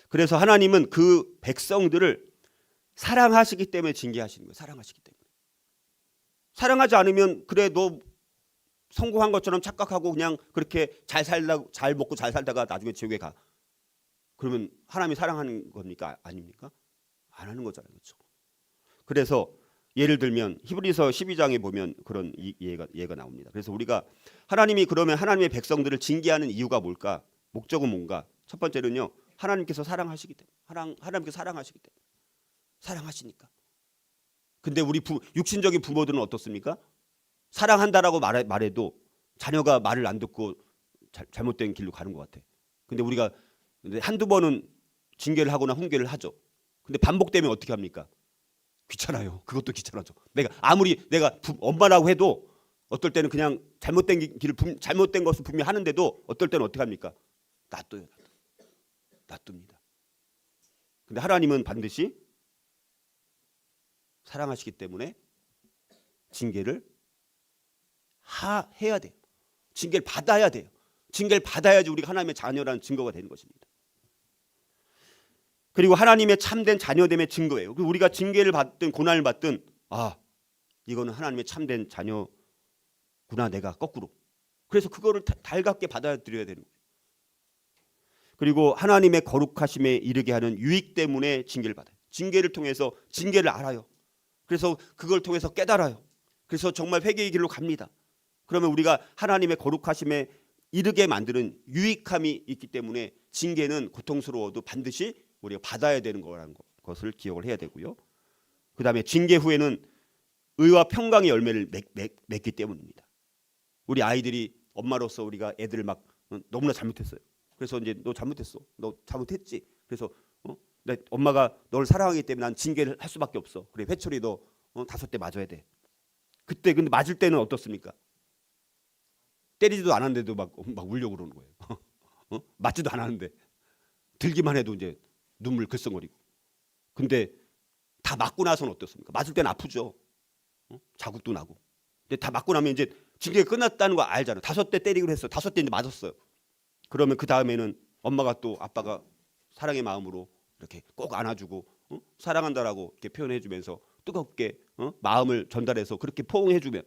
그래서 하나님은 그 백성들을 사랑하시기 때문에 징계하시는 거예요. 사랑하시기 때문에. 사랑하지 않으면 그래 너 성공한 것처럼 착각하고 그냥 그렇게 잘 먹고 잘 살다가 나중에 지옥에 가. 그러면 하나님이 사랑하는 겁니까? 아닙니까? 안 하는 거잖아요. 그렇죠? 그래서 예를 들면 히브리서 12장에 보면 그런 예가 나옵니다. 그래서 우리가 하나님이 그러면 하나님의 백성들을 징계하는 이유가 뭘까? 목적은 뭔가? 첫 번째는요. 하나님께서 사랑하시기 때문에. 하나님께서 사랑하시기 때문에. 사랑하시니까. 근데 우리 육신적인 부모들은 어떻습니까? 사랑한다라고 말해도 자녀가 말을 안 듣고 잘못된 길로 가는 것 같아. 근데 우리가 한두 번은 징계를 하거나 훈계를 하죠. 근데 반복되면 어떻게 합니까? 귀찮아요. 그것도 귀찮아져. 아무리 내가 엄마라고 해도 어떨 때는 그냥 잘못된 것을 분명히 하는데도 어떨 때는 어떻게 합니까? 놔둬요. 놔둡니다. 근데 하나님은 반드시 사랑하시기 때문에 징계를 해야 돼요. 징계를 받아야 돼요. 징계를 받아야지 우리가 하나님의 자녀라는 증거가 되는 것입니다. 그리고 하나님의 참된 자녀됨의 증거예요. 우리가 징계를 받든 고난을 받든 이거는 하나님의 참된 자녀구나 내가 거꾸로. 그래서 그거를 달갑게 받아들여야 되는 거예요. 그리고 하나님의 거룩하심에 이르게 하는 유익 때문에 징계를 받아요. 징계를 통해서 징계를 알아요. 그래서 그걸 통해서 깨달아요. 그래서 정말 회개의 길로 갑니다. 그러면 우리가 하나님의 거룩하심에 이르게 만드는 유익함이 있기 때문에 징계는 고통스러워도 반드시 우리가 받아야 되는 거라는 것을 기억을 해야 되고요. 그 다음에 징계 후에는 의와 평강의 열매를 맺기 때문입니다. 우리 아이들이 엄마로서 우리가 애들을 막 너무나 잘못했어요. 그래서 이제 너 잘못했어. 너 잘못했지. 그래서 엄마가 너를 사랑하기 때문에 난 징계를 할 수밖에 없어. 그래 회초리 너 5대 맞아야 돼. 그때 근데 맞을 때는 어떻습니까? 때리지도 않았는데도 막 울려고 그러는 거예요. 맞지도 않았는데 들기만 해도 이제 눈물 글썽거리고. 근데 다 맞고 나서는 어떻습니까? 맞을 때는 아프죠. 자국도 나고. 근데 다 맞고 나면 이제 징계가 끝났다는 거 알잖아요. 5대 때리기로 했어요. 5대 이제 맞았어요. 그러면 그 다음에는 엄마가 또 아빠가 사랑의 마음으로 이렇게 꼭 안아주고 사랑한다라고 이렇게 표현해주면서 뜨겁게 마음을 전달해서 그렇게 포옹해주면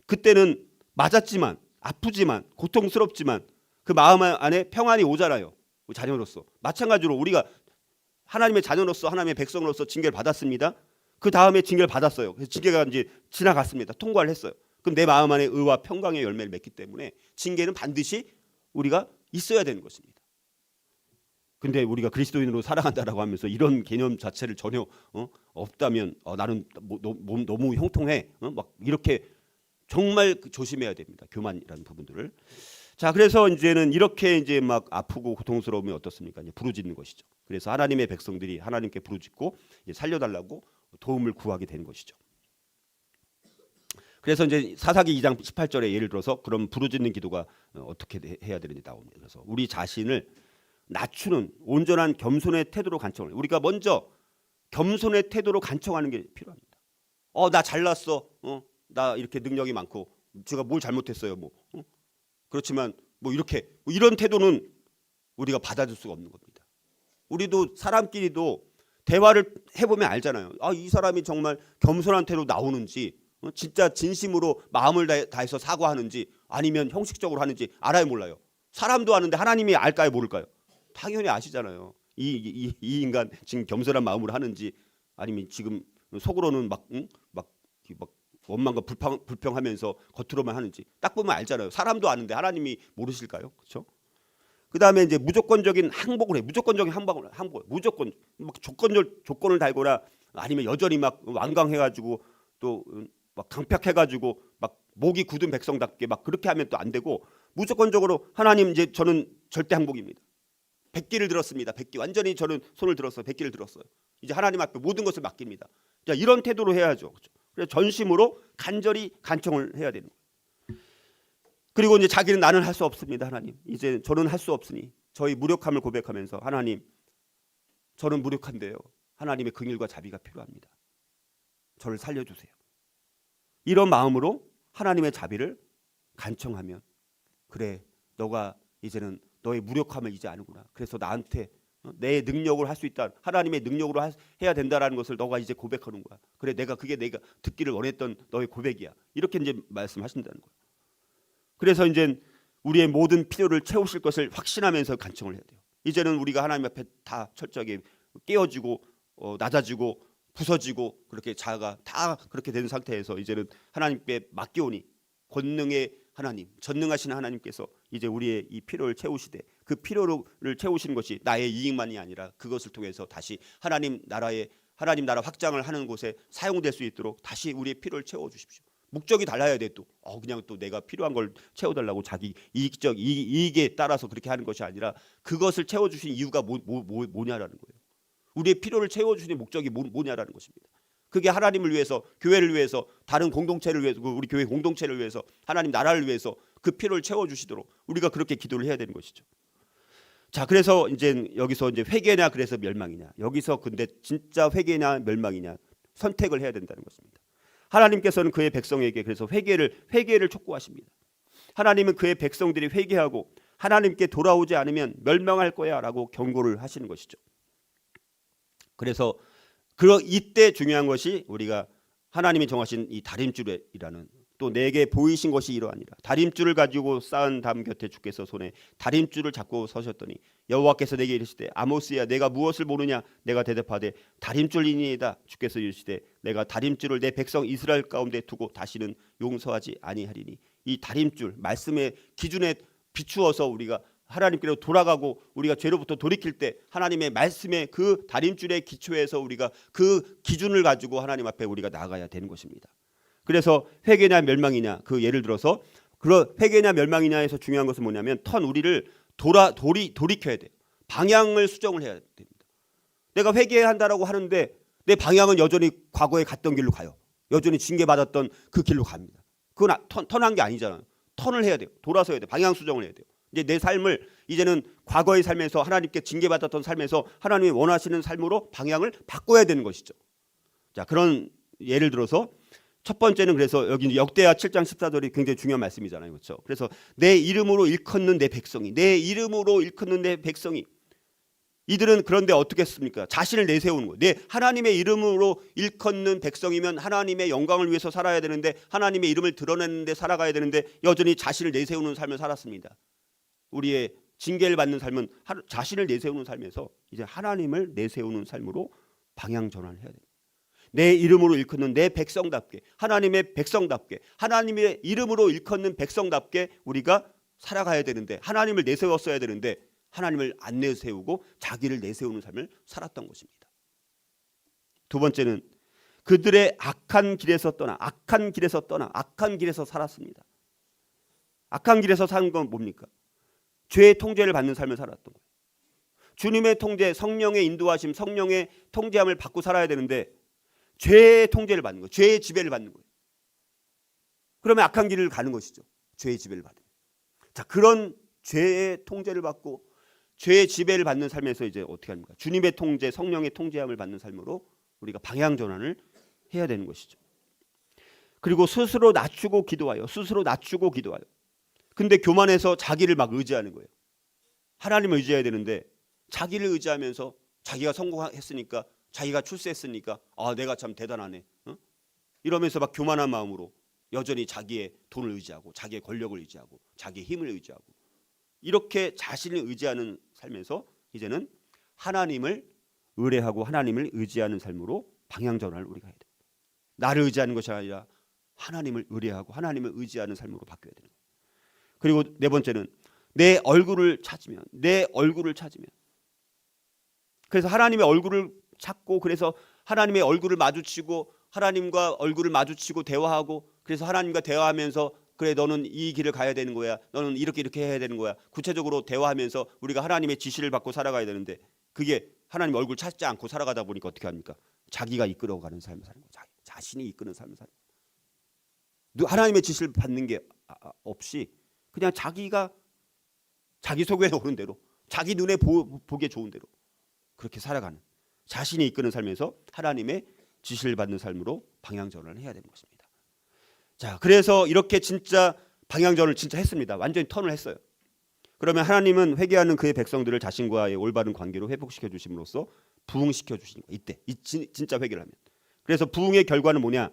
그때는 맞았지만 아프지만 고통스럽지만 그 마음 안에 평안이 오잖아요. 자녀로서. 마찬가지로 우리가 하나님의 자녀로서 하나님의 백성으로서 징계를 받았습니다. 그 다음에 징계를 받았어요. 그래서 징계가 이제 지나갔습니다. 통과를 했어요. 그럼 내 마음 안에 의와 평강의 열매를 맺기 때문에 징계는 반드시 우리가 있어야 되는 것입니다. 근데 우리가 그리스도인으로 살아간다라고 하면서 이런 개념 자체를 전혀 없다면 나는 너무 형통해. 막 이렇게 정말 조심해야 됩니다. 교만이라는 부분들을. 자, 그래서 이제는 이렇게 이제 막 아프고 고통스러우면 어떻습니까? 이제 부르짖는 것이죠. 그래서 하나님의 백성들이 하나님께 부르짖고 살려달라고 도움을 구하게 되는 것이죠. 그래서 이제 사사기 2장 18절에 예를 들어서 그럼 부르짖는 기도가 어떻게 해야 되는지 나옵니다. 그래서 우리 자신을 낮추는 온전한 겸손의 태도로 간청을 해요. 우리가 먼저 겸손의 태도로 간청하는 게 필요합니다. 나 잘났어. 나 이렇게 능력이 많고 제가 뭘 잘못했어요. 그렇지만 이런 태도는 우리가 받아줄 수가 없는 겁니다. 우리도 사람끼리도 대화를 해보면 알잖아요. 이 사람이 정말 겸손한 태도로 나오는지 진짜 진심으로 마음을 다해서 사과하는지 아니면 형식적으로 하는지 알아요 몰라요. 사람도 아는데 하나님이 알까요 모를까요? 당연히 아시잖아요. 이 인간 지금 겸손한 마음으로 하는지 아니면 지금 속으로는 막 원망과 불평하면서 겉으로만 하는지 딱 보면 알잖아요. 사람도 아는데 하나님이 모르실까요? 그렇죠? 그 다음에 이제 무조건적인 항복을 해. 무조건적인 항복. 무조건 막 조건을 달거나 아니면 여전히 막 완강해가지고 또 막 강팍해가지고 막 목이 굳은 백성답게 막 그렇게 하면 또 안 되고 무조건적으로 하나님 이제 저는 절대 항복입니다. 100기를 들었습니다. 100기 완전히 저는 손을 들었어요. 100기를 들었어요. 이제 하나님 앞에 모든 것을 맡깁니다. 자, 이런 태도로 해야죠. 그렇죠? 그래서 전심으로 간절히 간청을 해야 되는 거예요. 그리고 이제 자기는 나는 할 수 없습니다. 하나님, 이제 저는 할 수 없으니 저희 무력함을 고백하면서 하나님, 저는 무력한데요. 하나님의 긍휼과 자비가 필요합니다. 저를 살려주세요. 이런 마음으로 하나님의 자비를 간청하면, 그래, 너가 이제는 너의 무력함을 이제 아는구나. 그래서 나한테 내 능력으로 할 수 있다, 하나님의 능력으로 해야 된다라는 것을 너가 이제 고백하는 거야. 그래, 그게 내가 듣기를 원했던 너의 고백이야. 이렇게 이제 말씀하신다는 거예요. 그래서 이제 우리의 모든 필요를 채우실 것을 확신하면서 간청을 해야 돼요. 이제는 우리가 하나님 앞에 다 철저하게 깨어지고 낮아지고 부서지고 그렇게 자아가 다 그렇게 된 상태에서 이제는 하나님께 맡겨오니, 권능의 하나님, 전능하신 하나님께서 이제 우리의 이 필요를 채우시되, 그 필요를 채우시는 것이 나의 이익만이 아니라 그것을 통해서 다시 하나님 나라 확장을 하는 곳에 사용될 수 있도록 다시 우리의 필요를 채워주십시오. 목적이 달라야 돼. 또 그냥 또 내가 필요한 걸 채워달라고 자기 이익에 따라서 그렇게 하는 것이 아니라 그것을 채워주신 이유가 뭐냐라는 거예요. 우리의 필요를 채워주시는 목적이 뭐냐라는 것입니다. 그게 하나님을 위해서, 교회를 위해서, 다른 공동체를 위해서, 우리 교회 공동체를 위해서, 하나님 나라를 위해서 그 필요를 채워주시도록 우리가 그렇게 기도를 해야 되는 것이죠. 자, 그래서 이제 여기서 이제 회개냐 그래서 멸망이냐, 여기서 근데 진짜 회개냐 멸망이냐 선택을 해야 된다는 것입니다. 하나님께서는 그의 백성에게 그래서 회개를 촉구하십니다. 하나님은 그의 백성들이 회개하고 하나님께 돌아오지 않으면 멸망할 거야라고 경고를 하시는 것이죠. 그래서 이때 중요한 것이 우리가 하나님이 정하신 이 다림줄이라는, 또 내게 보이신 것이 이러하니라. 다림줄을 가지고 쌓은 담 곁에 주께서 손에 다림줄을 잡고 서셨더니 여호와께서 내게 이르시되 아모스야, 내가 무엇을 모르냐? 내가 대답하되 다림줄이니이다. 주께서 이르시되 내가 다림줄을 내 백성 이스라엘 가운데 두고 다시는 용서하지 아니하리니. 이 다림줄, 말씀의 기준에 비추어서 우리가 하나님께로 돌아가고 우리가 죄로부터 돌이킬 때 하나님의 말씀의 그 다림줄의 기초에서 우리가 그 기준을 가지고 하나님 앞에 우리가 나아가야 되는 것입니다. 그래서 회개냐 멸망이냐, 그 예를 들어서 회개냐 멸망이냐에서 중요한 것은 뭐냐면 우리를 돌이켜야 돼요. 방향을 수정을 해야 됩니다. 내가 회개해야 한다라고 하는데 내 방향은 여전히 과거에 갔던 길로 가요. 여전히 징계받았던 그 길로 갑니다. 그건 턴한 게 아니잖아요. 턴을 해야 돼요. 돌아서야 돼요. 방향 수정을 해야 돼요. 이제 내 삶을 이제는 과거의 삶에서 하나님께 징계받았던 삶에서 하나님이 원하시는 삶으로 방향을 바꿔야 되는 것이죠. 자, 그런 예를 들어서 첫 번째는, 그래서 여기 역대하 7장 14절이 굉장히 중요한 말씀이잖아요. 그렇죠? 그래서 내 이름으로 일컫는 내 백성이, 내 이름으로 일컫는 내 백성이, 이들은 그런데 어떻게 했습니까? 자신을 내세우는 거예요. 하나님의 이름으로 일컫는 백성이면 하나님의 영광을 위해서 살아야 되는데, 하나님의 이름을 드러내는데 살아가야 되는데 여전히 자신을 내세우는 삶을 살았습니다. 우리의 징계를 받는 삶은 자신을 내세우는 삶에서 이제 하나님을 내세우는 삶으로 방향 전환을 해야 됩니다. 내 이름으로 일컫는 내 백성답게, 하나님의 백성답게, 하나님의 이름으로 일컫는 백성답게 우리가 살아가야 되는데, 하나님을 내세웠어야 되는데 하나님을 안 내세우고 자기를 내세우는 삶을 살았던 것입니다. 두 번째는 그들의 악한 길에서 떠나 악한 길에서 살았습니다. 악한 길에서 사는 건 뭡니까? 죄의 통제를 받는 삶을 살았던 거예요. 주님의 통제, 성령의 인도하심, 성령의 통제함을 받고 살아야 되는데 죄의 통제를 받는 거예요. 죄의 지배를 받는 거예요. 그러면 악한 길을 가는 것이죠. 죄의 지배를 받으면. 자, 그런 죄의 통제를 받고 죄의 지배를 받는 삶에서 이제 어떻게 합니까? 주님의 통제, 성령의 통제함을 받는 삶으로 우리가 방향 전환을 해야 되는 것이죠. 그리고 스스로 낮추고 기도하여. 근데 교만해서 자기를 막 의지하는 거예요. 하나님을 의지해야 되는데 자기를 의지하면서 자기가 성공했으니까, 자기가 출세했으니까 내가 참 대단하네, 이러면서 막 교만한 마음으로 여전히 자기의 돈을 의지하고 자기의 권력을 의지하고 자기의 힘을 의지하고, 이렇게 자신을 의지하는 삶에서 이제는 하나님을 의뢰하고 하나님을 의지하는 삶으로 방향 전환을 우리가 해야 돼요. 나를 의지하는 것이 아니라 하나님을 의뢰하고 하나님을 의지하는 삶으로 바뀌어야 되는 거예요. 그리고 네 번째는 내 얼굴을 찾으면, 그래서 하나님의 얼굴을 찾고, 그래서 하나님의 얼굴을 마주치고, 하나님과 얼굴을 마주치고 대화하고, 그래서 하나님과 대화하면서 그래, 너는 이 길을 가야 되는 거야, 너는 이렇게 해야 되는 거야, 구체적으로 대화하면서 우리가 하나님의 지시를 받고 살아가야 되는데, 그게 하나님 얼굴 찾지 않고 살아가다 보니까 어떻게 합니까? 자기가 이끌어가는 삶을 사는 거예요. 자신이 이끄는 삶을 사는 거예요. 하나님의 지시를 받는 게 없이 그냥 자기가 자기 속에 오는 대로, 자기 눈에 보기에 좋은 대로 그렇게 살아가는, 자신이 이끄는 삶에서 하나님의 지시를 받는 삶으로 방향전환을 해야 되는 것입니다. 자, 그래서 이렇게 진짜 방향전을 진짜 했습니다. 완전히 턴을 했어요. 그러면 하나님은 회개하는 그의 백성들을 자신과의 올바른 관계로 회복시켜 주심으로써 부흥시켜 주시는 거예요. 이때 진짜 회개를 하면. 그래서 부흥의 결과는 뭐냐?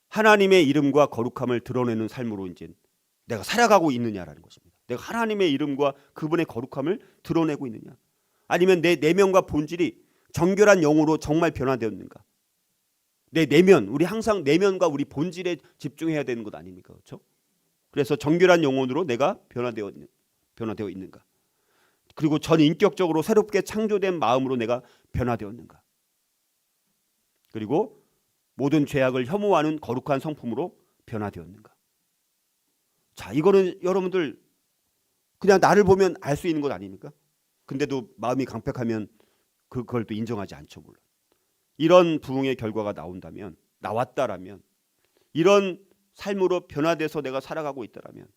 하나님의 이름과 거룩함을 드러내는 삶으로 이제 내가 살아가고 있느냐라는 것입니다. 내가 하나님의 이름과 그분의 거룩함을 드러내고 있느냐? 아니면 내 내면과 본질이 정결한 영으로 정말 변화되었는가? 내 내면, 우리 항상 내면과 우리 본질에 집중해야 되는 것 아닙니까? 그렇죠? 그래서 정결한 영혼으로 내가 변화되어 있는가? 그리고 전 인격적으로 새롭게 창조된 마음으로 내가 변화되었는가? 그리고 모든 죄악을 혐오하는 거룩한 성품으로 변화되었는가? 자, 이거는 여러분들 그냥 나를 보면 알 수 있는 것 아닙니까? 근데도 마음이 강팍하면 그걸 또 인정하지 않죠, 물론. 이런 부흥의 결과가 나왔다라면, 이런 삶으로 변화돼서 내가 살아가고 있다라면,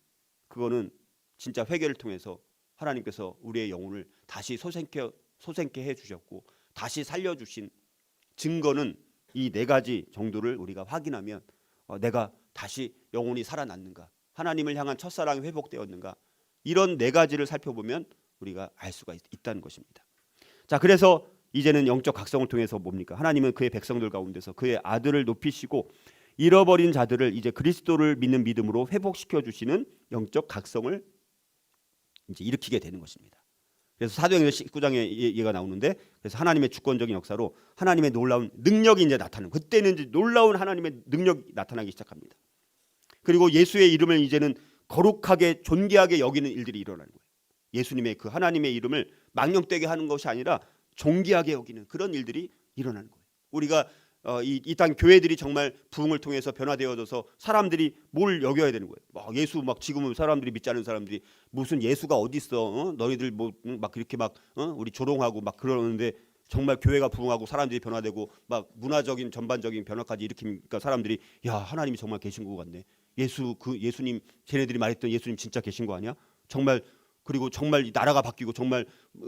그거는 진짜 회개를 통해서 하나님께서 우리의 영혼을 다시 소생케 해주셨고 다시 살려주신 증거는 이 4가지 정도를 우리가 확인하면 내가 다시 영혼이 살아났는가, 하나님을 향한 첫사랑이 회복되었는가, 이런 4가지를 살펴보면 우리가 알 수가 있다는 것입니다. 자, 그래서 이제는 영적 각성을 통해서 뭡니까? 하나님은 그의 백성들 가운데서 그의 아들을 높이시고 잃어버린 자들을 이제 그리스도를 믿는 믿음으로 회복시켜 주시는 영적 각성을 이제 일으키게 되는 것입니다. 그래서 사도행전 19장에 얘가 나오는데, 그래서 하나님의 주권적인 역사로 하나님의 놀라운 능력이 이제 나타나는, 그때는 이제 놀라운 하나님의 능력이 나타나기 시작합니다. 그리고 예수의 이름을 이제는 거룩하게 존귀하게 여기는 일들이 일어나는 거예요. 예수님의 그 하나님의 이름을 망령되게 하는 것이 아니라 존귀하게 여기는 그런 일들이 일어나는 거예요. 우리가 이 땅 교회들이 정말 부흥을 통해서 변화되어져서 사람들이 뭘 여겨야 되는 거예요. 예수 지금은 사람들이 믿지 않는 사람들이 무슨 예수가 어디 있어? 너희들 막 그렇게 우리 조롱하고 막 그러는데, 정말 교회가 부흥하고 사람들이 변화되고 막 문화적인 전반적인 변화까지 일으키니까 사람들이 야, 하나님이 정말 계신 것 같네. 예수님, 쟤네들이 말했던 예수님 진짜 계신 거 아니야? 정말, 그리고 정말 이 나라가 바뀌고 정말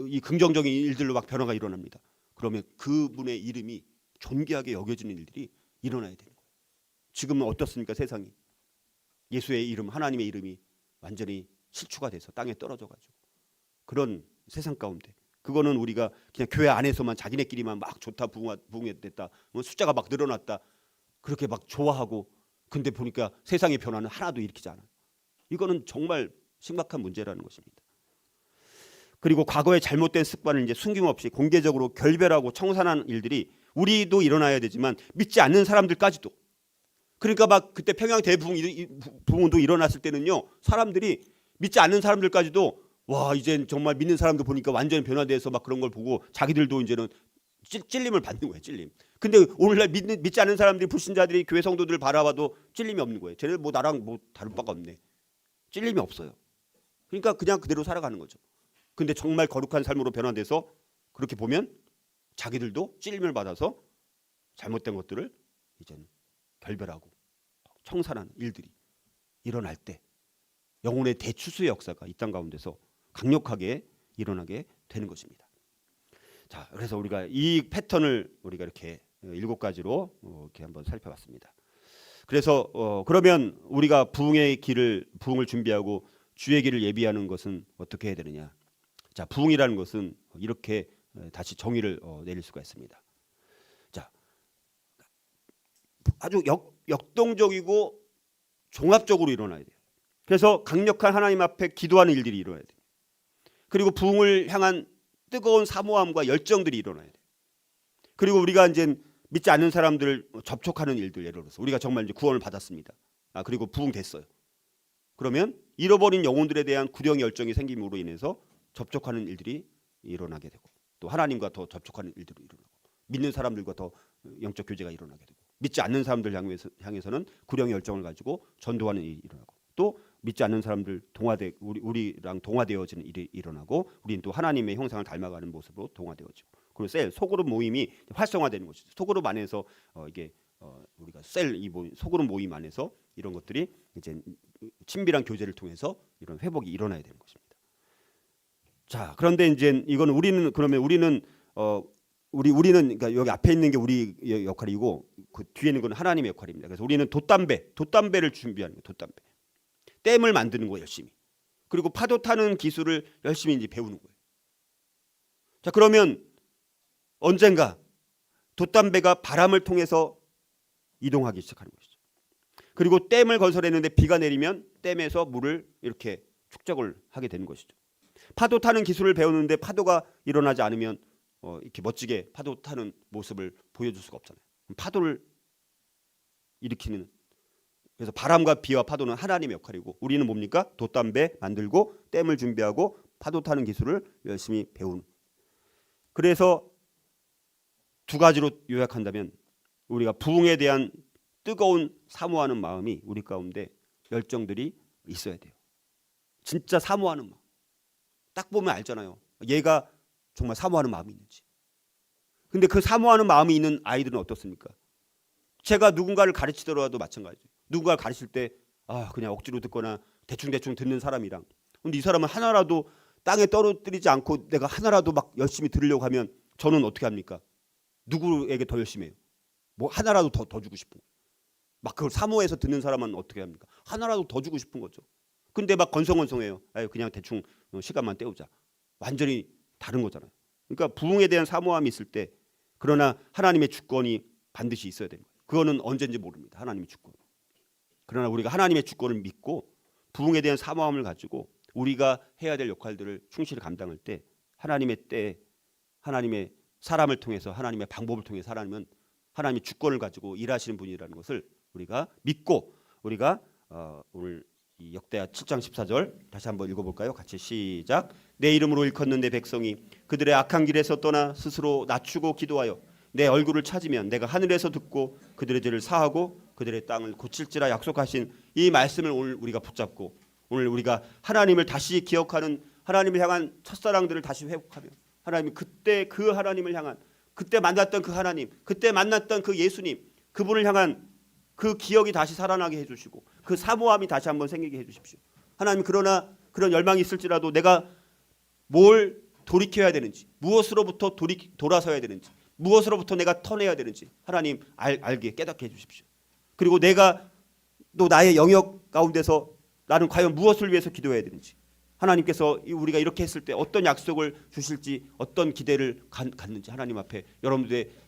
이 긍정적인 일들로 막 변화가 일어납니다. 그러면 그분의 이름이 존귀하게 여겨지는 일들이 일어나야 되는 거예요. 지금은 어떻습니까? 세상이 예수의 이름, 하나님의 이름이 완전히 실추가 돼서 땅에 떨어져가지고 그런 세상 가운데, 그거는 우리가 그냥 교회 안에서만 자기네끼리만 막 좋다, 부흥했다, 숫자가 막 늘어났다, 그렇게 막 좋아하고, 근데 보니까 세상의 변화는 하나도 일으키지 않아요. 이거는 정말 심각한 문제라는 것입니다. 그리고 과거의 잘못된 습관을 이제 숨김없이 공개적으로 결별하고 청산하는 일들이 우리도 일어나야 되지만 믿지 않는 사람들까지도. 그러니까 막 그때 평양 대부흥도 일어났을 때는요, 사람들이 믿지 않는 사람들까지도 와, 이젠 정말 믿는 사람들 보니까 완전히 변화돼서 막 그런 걸 보고 자기들도 이제는 찔림을 받는 거예요, 찔림. 근데 오늘날 믿지 않는 사람들이, 불신자들이 교회 성도들을 바라봐도 찔림이 없는 거예요. 쟤네 나랑 다를 바가 없네. 찔림이 없어요. 그러니까 그냥 그대로 살아가는 거죠. 근데 정말 거룩한 삶으로 변화돼서 그렇게 보면 자기들도 찔림을 받아서 잘못된 것들을 이제는 결별하고 청산하는 일들이 일어날 때 영혼의 대추수의 역사가 이 땅 가운데서 강력하게 일어나게 되는 것입니다. 자, 그래서 우리가 이 패턴을 우리가 이렇게 7가지로 이렇게 한번 살펴봤습니다. 그래서 그러면 우리가 부흥을 준비하고 주의 길을 예비하는 것은 어떻게 해야 되느냐? 자, 부흥이라는 것은 이렇게 다시 정의를 내릴 수가 있습니다. 자, 아주 역동적이고 종합적으로 일어나야 돼요. 그래서 강력한 하나님 앞에 기도하는 일들이 일어나야 돼요. 그리고 부흥을 향한 뜨거운 사모함과 열정들이 일어나야 돼요. 그리고 우리가 이제 믿지 않는 사람들을 접촉하는 일들, 예를 들어서 우리가 정말 이제 구원을 받았습니다. 그리고 부흥됐어요. 그러면 잃어버린 영혼들에 대한 구령 열정이 생김으로 인해서 접촉하는 일들이 일어나게 되고, 또 하나님과 더 접촉하는 일들이 일어나고, 믿는 사람들과 더 영적 교제가 일어나게 되고, 믿지 않는 사람들 향해서는 구령의 열정을 가지고 전도하는 일이 일어나고, 또 믿지 않는 사람들 우리랑 동화되어지는 일이 일어나고 우리는 또 하나님의 형상을 닮아가는 모습으로 동화되어지고 그리고 소그룹 모임이 활성화되는 것이죠. 소그룹 안에서 우리가 소그룹 모임 안에서 이런 것들이 이제 친밀한 교제를 통해서 이런 회복이 일어나야 되는 것입니다. 자, 그런데 이제 이거는 우리는 그러니까 여기 앞에 있는 게 우리 역할이고 그 뒤에 있는 건 하나님의 역할입니다. 그래서 우리는 돛담배를 준비하는 거예요. 돛담배. 댐을 만드는 거예요, 열심히. 그리고 파도 타는 기술을 열심히 이제 배우는 거예요. 자, 그러면 언젠가 돛담배가 바람을 통해서 이동하기 시작하는 것이죠. 그리고 댐을 건설했는데 비가 내리면 댐에서 물을 이렇게 축적을 하게 되는 것이죠. 파도 타는 기술을 배우는데 파도가 일어나지 않으면 이렇게 멋지게 파도 타는 모습을 보여줄 수가 없잖아요. 파도를 일으키는, 그래서 바람과 비와 파도는 하나님의 역할이고 우리는 뭡니까? 돛담배 만들고 댐을 준비하고 파도 타는 기술을 열심히 배우는. 그래서 두 가지로 요약한다면 우리가 부흥에 대한 뜨거운 사모하는 마음이 우리 가운데 열정들이 있어야 돼요. 진짜 사모하는 마음. 딱 보면 알잖아요. 얘가 정말 사모하는 마음이 있는지. 근데 그 사모하는 마음이 있는 아이들은 어떻습니까? 제가 누군가를 가르치더라도 마찬가지예요. 누군가를 가르칠 때 그냥 억지로 듣거나 대충 듣는 사람이랑, 근데 이 사람은 하나라도 땅에 떨어뜨리지 않고 내가 하나라도 막 열심히 들으려고 하면 저는 어떻게 합니까? 누구에게 더 열심히 해요? 뭐 하나라도 더 주고 싶은 거예요. 막 그걸 사모해서 듣는 사람은 어떻게 합니까? 하나라도 더 주고 싶은 거죠. 근데 막 건성건성해요. 그냥 대충 시간만 때우자. 완전히 다른 거잖아요. 그러니까 부흥에 대한 사모함이 있을 때, 그러나 하나님의 주권이 반드시 있어야 되는 거예요. 그거는 언제인지 모릅니다. 하나님의 주권. 그러나 우리가 하나님의 주권을 믿고 부흥에 대한 사모함을 가지고 우리가 해야 될 역할들을 충실히 감당할 때 하나님의 때에 하나님의 사람을 통해서 하나님의 방법을 통해서 하나님은 하나님의 주권을 가지고 일하시는 분이라는 것을 우리가 믿고 우리가 오늘 이 역대하 7장 14절 다시 한번 읽어볼까요? 같이 시작. 내 이름으로 일컫는 내 백성이 그들의 악한 길에서 떠나 스스로 낮추고 기도하여 내 얼굴을 찾으면 내가 하늘에서 듣고 그들의 죄를 사하고 그들의 땅을 고칠지라 약속하신 이 말씀을 오늘 우리가 붙잡고 오늘 우리가 하나님을 다시 기억하는, 하나님을 향한 첫사랑들을 다시 회복하며 하나님 그때 그 하나님을 향한, 그때 만났던 그 하나님, 그때 만났던 그 예수님, 그분을 향한 그 기억이 다시 살아나게 해주시고 그 사모함이 다시 한번 생기게 해주십시오. 하나님, 그러나 그런 열망이 있을지라도 내가 뭘 돌이켜야 되는지, 무엇으로부터 돌아서야 되는지, 무엇으로부터 내가 터내야 되는지 하나님 알게 깨닫게 해주십시오. 그리고 내가 또 나의 영역 가운데서 나는 과연 무엇을 위해서 기도해야 되는지, 하나님께서 우리가 이렇게 했을 때 어떤 약속을 주실지, 어떤 기대를 갖는지 하나님 앞에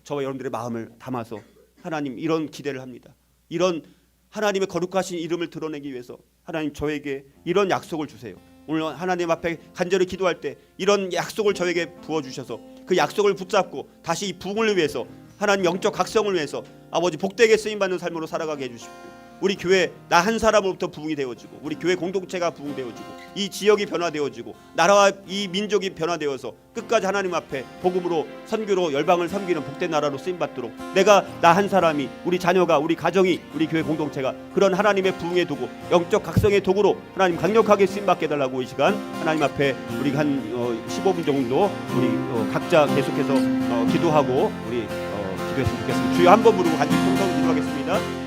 저와 여러분들의 마음을 담아서 하나님 이런 기대를 합니다. 이런 하나님의 거룩하신 이름을 드러내기 위해서 하나님 저에게 이런 약속을 주세요. 오늘 하나님 앞에 간절히 기도할 때 이런 약속을 저에게 부어주셔서 그 약속을 붙잡고 다시 이 부흥을 위해서 하나님 영적 각성을 위해서 아버지 복되게 쓰임받는 삶으로 살아가게 해주십시오. 우리 교회 나 한 사람으로부터 부흥이 되어지고 우리 교회 공동체가 부흥되어지고 이 지역이 변화되어지고 나라와 이 민족이 변화되어서 끝까지 하나님 앞에 복음으로 선교로 열방을 섬기는 복된 나라로 쓰임받도록 나 한 사람이, 우리 자녀가, 우리 가정이, 우리 교회 공동체가 그런 하나님의 부흥의 도구, 영적 각성의 도구로 하나님 강력하게 쓰임받게 해달라고 이 시간 하나님 앞에 우리가 한 15분 정도 우리 각자 계속해서 기도하고 우리 기도했으면 좋겠습니다. 주여 한번 부르고 간절히 통성을 기도하겠습니다.